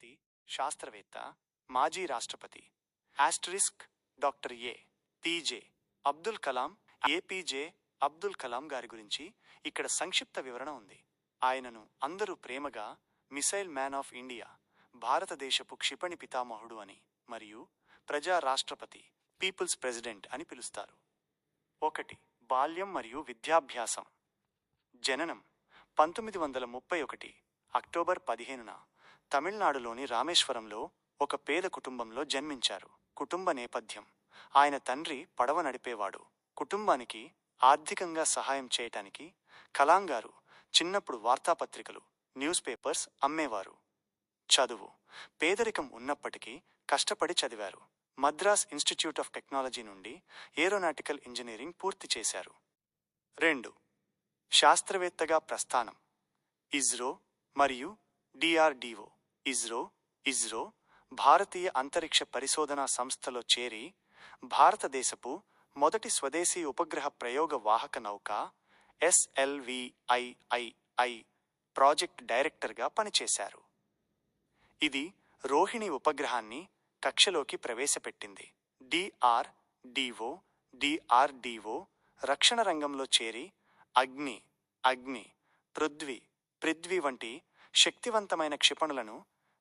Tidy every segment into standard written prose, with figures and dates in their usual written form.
వ్యక్తి, శాస్త్రవేత్త, మాజీ రాష్ట్రపతి. Asterisk doctor A P J. Abdul Kalam. APJ Abdul Kalam గారి గురించి ఇక్కడ సంక్షిప్త వివరణ ఉంది. ఆయనను అందరూ ప్రేమగా మిసైల్ మ్యాన్ ఆఫ్ ఇండియా, భారతదేశపు క్షిపణి పితామహుడు అని, మరియు ప్రజా రాష్ట్రపతి, పీపుల్స్ ప్రెసిడెంట్ అని పిలుస్తారు. 1. బాల్యం మరియు విద్యాభ్యాసం. జననం 1931 అక్టోబర్ 15న తమిళనాడులోని రామేశ్వరంలో ఒక పేద కుటుంబంలో జన్మించారు. కుటుంబ నేపథ్యం: ఆయన తండ్రి పడవ నడిపేవాడు. కుటుంబానికి ఆర్థికంగా సహాయం చేయటానికి కలాం గారు చిన్నప్పుడు వార్తాపత్రికలు, న్యూస్ పేపర్స్ అమ్మేవారు. చదువు: పేదరికం ఉన్నప్పటికీ కష్టపడి చదివారు. మద్రాస్ ఇన్స్టిట్యూట్ ఆఫ్ టెక్నాలజీ నుండి ఏరోనాటికల్ ఇంజనీరింగ్ పూర్తి చేశారు. 2. శాస్త్రవేత్తగా ప్రస్థానం. ఇస్రో మరియు డిఆర్డిఓ. ఇస్రో భారతీయ అంతరిక్ష పరిశోధనా సంస్థలో చేరి భారతదేశపు మొదటి స్వదేశీ ఉపగ్రహ ప్రయోగ వాహక నౌక SLVIII ప్రాజెక్ట్ డైరెక్టర్గా పనిచేశారు. ఇది రోహిణి ఉపగ్రహాన్ని కక్షలోకి ప్రవేశపెట్టింది. డిఆర్డిఓ రక్షణ రంగంలో చేరి అగ్ని, పృథ్వీ వంటి శక్తివంతమైన క్షిపణులను,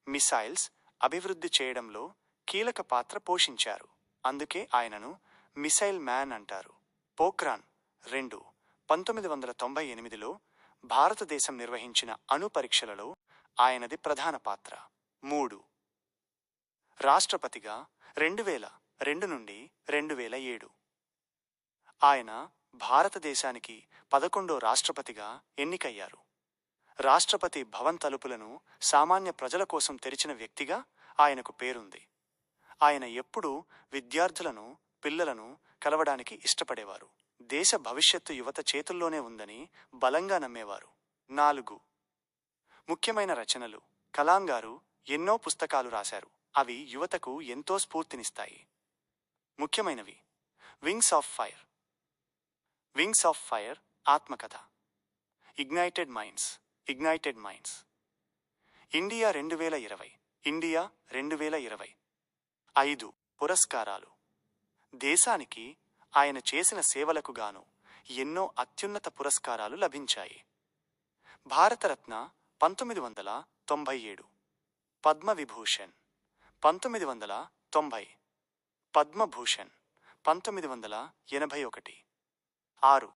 మిసైల్స్ అభివృద్ధి చేయడంలో కీలక పాత్ర పోషించారు. అందుకే ఆయనను మిసైల్ మ్యాన్ అంటారు. పోఖ్రాన్ 2 1998లో భారతదేశం నిర్వహించిన అణు పరీక్షలలో ఆయనది ప్రధాన పాత్ర. 3. రాష్ట్రపతిగా 2002 నుండి 2007. ఆయన భారతదేశానికి 11వ రాష్ట్రపతిగా ఎన్నికయ్యారు. రాష్ట్రపతి భవన్ తలుపులను సామాన్య ప్రజల కోసం తెరిచిన వ్యక్తిగా ఆయనకు పేరుంది. ఆయన ఎప్పుడూ విద్యార్థులను, పిల్లలను కలవడానికి ఇష్టపడేవారు. దేశ భవిష్యత్తు యువత చేతుల్లోనే ఉందని బలంగా నమ్మేవారు. 4. ముఖ్యమైన రచనలు. కలాం గారు ఎన్నో పుస్తకాలు రాశారు. అవి యువతకు ఎంతో స్ఫూర్తినిస్తాయి. ముఖ్యమైనవి: వింగ్స్ ఆఫ్ ఫైర్ ఆత్మకథ, ఇగ్నైటెడ్ మైండ్స్, ఇండియా 2020. 5 పురస్కారాలు. దేశానికి ఆయన చేసిన సేవలకు గాను ఎన్నో అత్యున్నత పురస్కారాలు లభించాయి. భారతరత్న 1997, పద్మవిభూషణ్ 1990, పద్మభూషణ్ 1981. 6.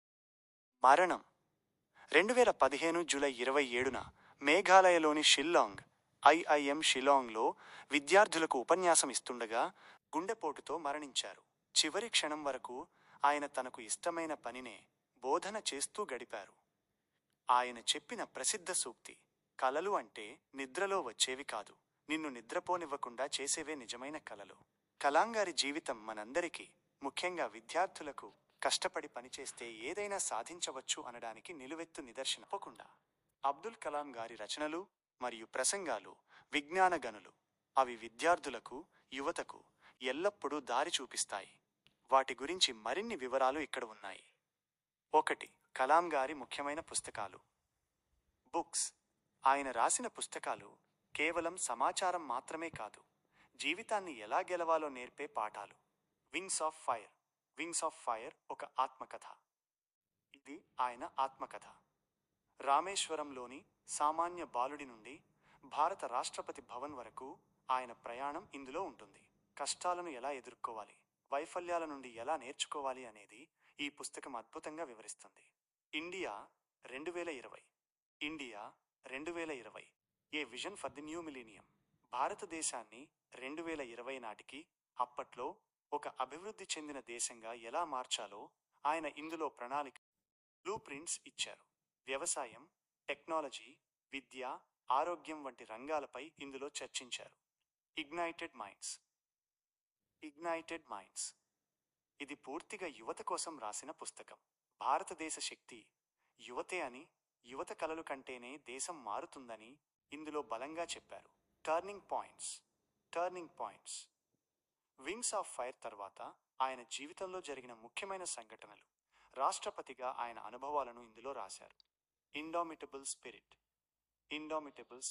మరణం 2015 జూలై 27న మేఘాలయలోని షిల్లాంగ్ ఐఐఎం షిల్లాంగ్లో విద్యార్థులకు ఉపన్యాసం ఇస్తుండగా గుండెపోటుతో మరణించారు. చివరి క్షణం వరకు ఆయన తనకు ఇష్టమైన పనినే బోధన చేస్తూ గడిపారు. ఆయన చెప్పిన ప్రసిద్ధ సూక్తి: కలలు అంటే నిద్రలో వచ్చేవి కాదు, నిన్ను నిద్రపోనివ్వకుండా చేసేవే నిజమైన కలలు. కలాం గారి జీవితం మనందరికీ, ముఖ్యంగా విద్యార్థులకు, కష్టపడి పనిచేస్తే ఏదైనా సాధించవచ్చు అనడానికి నిలువెత్తు నిదర్శనం. తప్పకుండా అబ్దుల్ కలాం గారి రచనలు మరియు ప్రసంగాలు విజ్ఞాన గనులు. అవి విద్యార్థులకు, యువతకు ఎల్లప్పుడూ దారి చూపిస్తాయి. వాటి గురించి మరిన్ని వివరాలు ఇక్కడ ఉన్నాయి. 1. కలాం గారి ముఖ్యమైన పుస్తకాలు. బుక్స్. ఆయన రాసిన పుస్తకాలు కేవలం సమాచారం మాత్రమే కాదు, జీవితాన్ని ఎలా గెలవాలో నేర్పే పాఠాలు. వింగ్స్ ఆఫ్ ఫైర్ ఒక ఆత్మకథ. ఇది ఆయన ఆత్మకథ. రామేశ్వరంలోని సామాన్య బాలుడి నుండి భారత రాష్ట్రపతి భవన్ వరకు ఆయన ప్రయాణం ఇందులో ఉంటుంది. కష్టాలను ఎలా ఎదుర్కోవాలి, వైఫల్యాల నుండి ఎలా నేర్చుకోవాలి అనేది ఈ పుస్తకం అద్భుతంగా వివరిస్తుంది. India 2020, A vision for the new millennium. భారతదేశాన్ని 2020 నాటికి అప్పట్లో ఒక అభివృద్ధి చెందిన దేశంగా ఎలా మార్చాలో ఆయన ఇందులో ప్రణాళిక, బ్లూ ప్రింట్స్ ఇచ్చారు. వ్యవసాయం, టెక్నాలజీ, విద్య, ఆరోగ్యం వంటి రంగాలపై ఇందులో చర్చించారు. Ignited minds. ఇది పూర్తిగా యువత కోసం రాసిన పుస్తకం. భారతదేశ శక్తి యువతే అని, యువత కలలు కంటేనే దేశం మారుతుందని ఇందులో బలంగా చెప్పారు. Turning points. Wings of fire తర్వాత ఆయన జీవితంలో జరిగిన ముఖ్యమైన సంఘటనలు, రాష్ట్రపతిగా ఆయన అనుభవాలను ఇందులో రాశారు. Indomitable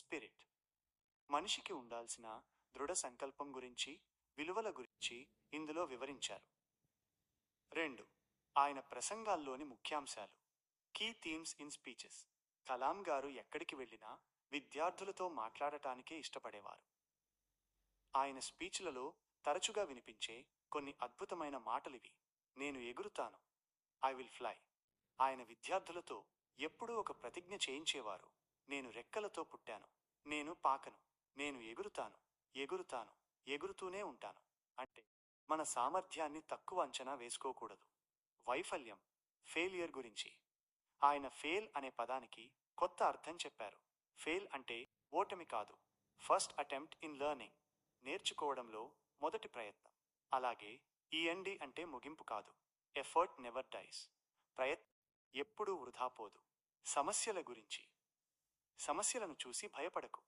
spirit. మనిషికి ఉండాల్సిన దృఢ సంకల్పం గురించి, విలువల గురించి ఇందులో వివరించారు. 2. ఆయన ప్రసంగాల్లోని ముఖ్యాంశాలు. Key themes in speeches. Kalam garu ఎక్కడికి వెళ్ళినా విద్యార్థులతో మాట్లాడటానికే ఇష్టపడేవారు. ఆయన స్పీచ్లలో తరచుగా వినిపించే కొన్ని అద్భుతమైన మాటలివి. నేను ఎగురుతాను, ఐ విల్ ఫ్లై. ఆయన విద్యార్థులతో ఎప్పుడూ ఒక ప్రతిజ్ఞ చేయించేవారు. నేను రెక్కలతో పుట్టాను, నేను పాకను, నేను ఎగురుతాను, ఎగురుతాను, ఎగురుతూనే ఉంటాను. అంటే మన సామర్థ్యాన్ని తక్కువ అంచనా వేసుకోకూడదు. వైఫల్యం, ఫెయిలియర్ గురించి. ఆయన ఫెయిల్ అనే పదానికి కొత్త అర్థం చెప్పారు. ఫెయిల్ అంటే ఓటమి కాదు, ఫస్ట్ అటెంప్ట్ ఇన్ లెర్నింగ్, నేర్చుకోవడంలో మొదటి ప్రయత్నం. అలాగే ఈఎన్డి అంటే ముగింపు కాదు, ఎఫర్ట్ నెవర్ డైస్, ప్రయత్నం ఎప్పుడూ వృధా పోదు. సమస్యల గురించి. సమస్యలను చూసి భయపడకు,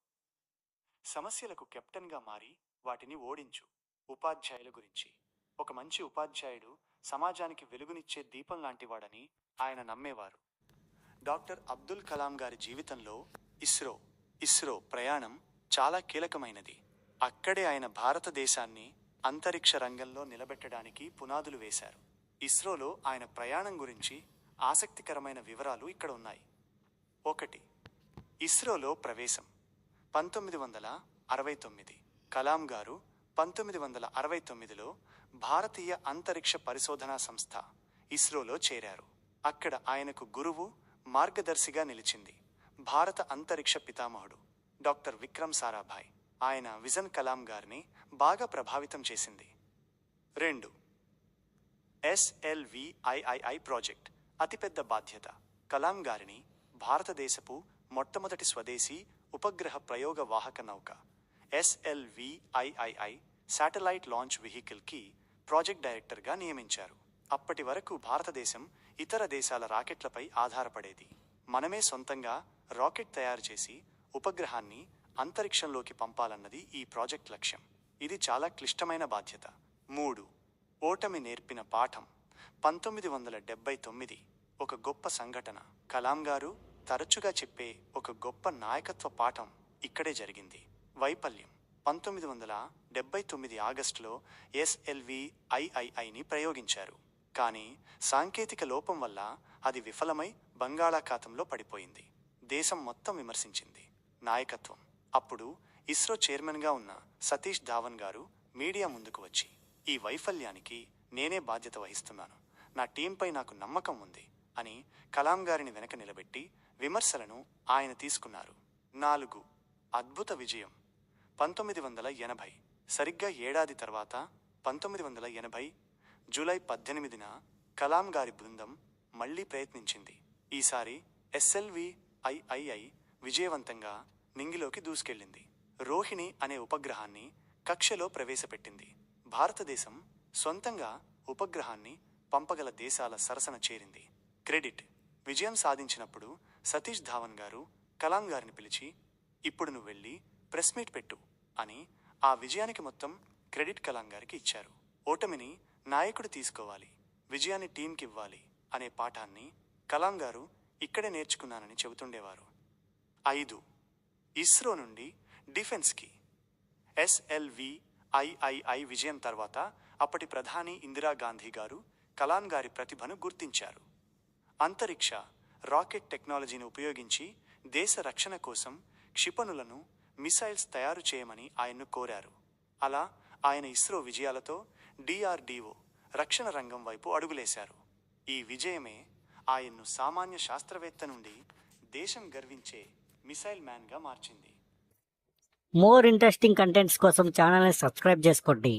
సమస్యలకు కెప్టెన్గా మారి వాటిని ఓడించు. ఉపాధ్యాయుల గురించి. ఒక మంచి ఉపాధ్యాయుడు సమాజానికి వెలుగునిచ్చే దీపం లాంటివాడని ఆయన నమ్మేవారు. డాక్టర్ అబ్దుల్ కలాం గారి జీవితంలో ఇస్రో ప్రయాణం చాలా కీలకమైనది. అక్కడే ఆయన భారతదేశాన్ని అంతరిక్ష రంగంలో నిలబెట్టడానికి పునాదులు వేశారు. ఇస్రోలో ఆయన ప్రయాణం గురించి ఆసక్తికరమైన వివరాలు ఇక్కడ ఉన్నాయి. 1. ఇస్రోలో ప్రవేశం. 1969. కలాం గారు 1969లో భారతీయ అంతరిక్ష పరిశోధనా సంస్థ ఇస్రోలో చేరారు. అక్కడ ఆయనకు గురువు, మార్గదర్శిగా నిలిచింది భారత అంతరిక్ష పితామహుడు డాక్టర్ విక్రమ్ సారాభాయ్. ఆయన విజన్ కలాం గారిని బాగా ప్రభావితం చేసింది. 2. SLVIII project. అతిపెద్ద బాధ్యత. కలాం గారిని భారతదేశపు మొట్టమొదటి స్వదేశీ ఉపగ్రహ ప్రయోగ వాహక నౌక SLVIII శాటిలైట్ లాంచ్ వెహికల్కి ప్రాజెక్ట్ డైరెక్టర్గా నియమించారు. అప్పటి వరకు భారతదేశం ఇతర దేశాల రాకెట్లపై ఆధారపడేది. మనమే సొంతంగా రాకెట్ తయారు చేసి ఉపగ్రహాన్ని అంతరిక్షంలోకి పంపాలన్నది ఈ ప్రాజెక్ట్ లక్ష్యం. ఇది చాలా క్లిష్టమైన బాధ్యత. 3. ఓటమి నేర్పిన పాఠం. 1979 ఒక గొప్ప సంఘటన. కలాం గారు తరచుగా చెప్పే ఒక గొప్ప నాయకత్వ పాఠం ఇక్కడే జరిగింది. వైఫల్యం. 1979 ఆగస్టులో SLVIIని ప్రయోగించారు. కానీ సాంకేతిక లోపం వల్ల అది విఫలమై బంగాళాఖాతంలో పడిపోయింది. దేశం మొత్తం విమర్శించింది. నాయకత్వం. అప్పుడు ఇస్రో చైర్మన్గా ఉన్న సతీష్ ధావన్ గారు మీడియా ముందుకు వచ్చి, ఈ వైఫల్యానికి నేనే బాధ్యత వహిస్తున్నాను, నా టీంపై నాకు నమ్మకం ఉంది అని కలాం గారిని వెనక నిలబెట్టి విమర్శలను ఆయన తీసుకున్నారు. 4. అద్భుత విజయం. 1980 సరిగ్గా ఏడాది తర్వాత 1980 జూలై 18న కలాం గారి బృందం మళ్లీ ప్రయత్నించింది. ఈసారి SLVIII విజయవంతంగా నింగిలోకి దూసుకెళ్లింది. రోహిణి అనే ఉపగ్రహాన్ని కక్షలో ప్రవేశపెట్టింది. భారతదేశం సొంతంగా ఉపగ్రహాన్ని పంపగల దేశాల సరసన చేరింది. క్రెడిట్. విజయం సాధించినప్పుడు సతీష్ ధావన్ గారు కలాం గారిని పిలిచి, ఇప్పుడు నువ్వు వెళ్ళి ప్రెస్ మీట్ పెట్టు అని ఆ విజయానికి మొత్తం క్రెడిట్ కలాం గారికి ఇచ్చారు. ఓటమిని నాయకుడు తీసుకోవాలి, విజయాన్ని టీంకి ఇవ్వాలి అనే పాఠాన్ని కలాం గారు ఇక్కడే నేర్చుకున్నానని చెబుతుండేవారు. 5. ఇస్రో నుండి డిఫెన్స్కి. SLVIII విజయం తర్వాత అప్పటి ప్రధాని ఇందిరాగాంధీ గారు కలాం గారి ప్రతిభను గుర్తించారు. అంతరిక్ష రాకెట్ టెక్నాలజీని ఉపయోగించి దేశ రక్షణ కోసం క్షిపణులను, మిసైల్స్ తయారు చేయమని ఆయన్ను కోరారు. అలా ఆయన ఇస్రో విజయాలతో DRDO రక్షణ రంగం వైపు అడుగులేశారు. ఈ విజయమే ఆయన్ను సామాన్య శాస్త్రవేత్త నుండి దేశం గర్వించే మిసైల్ మ్యాన్గా మార్చింది. మోర్ ఇంట్రెస్టింగ్ కంటెంట్స్ కోసం ఛానల్ని సబ్స్క్రైబ్ చేసుకోండి.